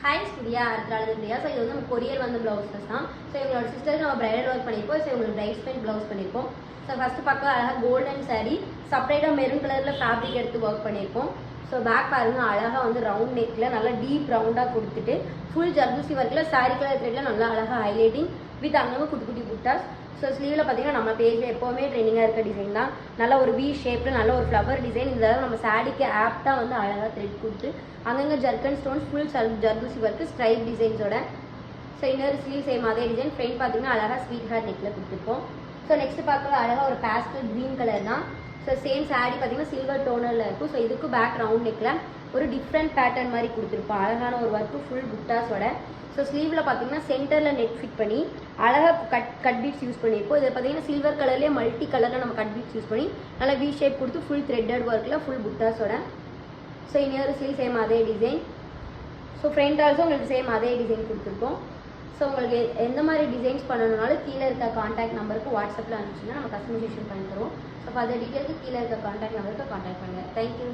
Hi ஸ்டுடியா அடுத்த so இது வந்து நம்ம கொரியர் வந்து ப்ளவுஸஸ் தான். ஸோ எங்களோட சிஸ்டருக்கு நம்ம பிரைடல் ஒர்க் பண்ணியிருப்போம். ஸோ உங்களுக்கு பிரைட்ஸ்மெண்ட் ப்ளவுஸ் பண்ணியிருப்போம். ஸோ ஃபஸ்ட்டு பார்க்க அழகாக கோல்டன் சாரீ செப்பரேட்டாக மெரூன் கலரில் ஃபேப்ரிக் எடுத்து ஒர்க் பண்ணியிருப்போம். ஸோ பேக் பாருங்கள் அழகாக வந்து ரவுண்ட் நெக்கில் நல்லா டீப் ரவுண்டாக கொடுத்துட்டு ஃபுல் ஜர்தூசி ஒர்க்கில் சாரீ கலர் த்ரெட்டில் நல்லா அழகாக ஹைலைட்டிங் வித் அங்கங்கே குட்டி குட்டி புட்டாஸ். ஸோ ஸ்லீவில் பார்த்தீங்கன்னா நம்ம பேஜில் எப்போவுமே ட்ரெண்டிங்காக இருக்க டிசைன் தான். நல்ல ஒரு வி ஷேப்பில் நல்ல ஒரு ஃப்ளவர் டிசைன். இந்த தடவை நம்ம சாரீக்கு ஆப்டாக வந்து அழகாக த்ரெட் கொடுத்து அங்கங்கே zircon stones full zardozi work stripe டிசைன்ஸோட. ஸோ இன்னொரு ஸ்லீவ் சேம் அதே டிசைன். ஃப்ரண்ட் பார்த்தீங்கன்னா அழகாக ஸ்வீட் ஹார்ட் நெக்கில் கொடுத்துருப்போம். ஸோ நெக்ஸ்ட் பார்க்குறது அழகாக ஒரு பேஸ்டல் க்ரீன் கலர் தான். ஸோ சேம் சாரீ பார்த்தீங்கன்னா சில்வர் டோனரில் இருக்கும். ஸோ இதுக்கு பேக் ரவுண்ட் நெக்கில் ஒரு டிஃப்ரெண்ட் பேட்டர்ன் மாதிரி கொடுத்துருப்போம். அழகான ஒரு ஒர்க்கு ஃபுல் புட்டாஸோட. ஸோ ஸ்லீவில் பார்த்தீங்கன்னா சென்டரில் நெக் ஃபிட் பண்ணி அழகாக கட் பீட்ஸ் யூஸ் பண்ணியிருப்போம். இதில் பார்த்தீங்கன்னா சில்வர் கலர்லேயே மல்டி கலரில் நம்ம கட் பீட்ஸ் யூஸ் பண்ணி நல்லா வி ஷேப் கொடுத்து ஃபுல் த்ரெட்டட் ஒர்க்கில் ஃபுல் புட்டாஸோட. ஸோ இன்னொரு ஸ்லீவ் சேம் அதே டிசைன். ஸோ ஃப்ரண்ட் ஆல்சோ உங்களுக்கு சேம் அதே டிசைன் கொடுத்துருக்கோம். ஸோ உங்களுக்கு எந்த மாதிரி டிசைன்ஸ் பண்ணணுனாலும் கீழே இருக்க காண்டாக்ட் நம்பருக்கு வாட்ஸ்அப்பில் அனுப்பிச்சுன்னா நம்ம கஸ்டமைசேஷன் பண்ணி தருவோம். ஸோ ஃபார் டீட்டெயிலுக்கு கீழே இருக்க காண்டாக்ட் நம்பருக்கு காண்டாக்ட் பண்ணுங்கள். தேங்க்யூ.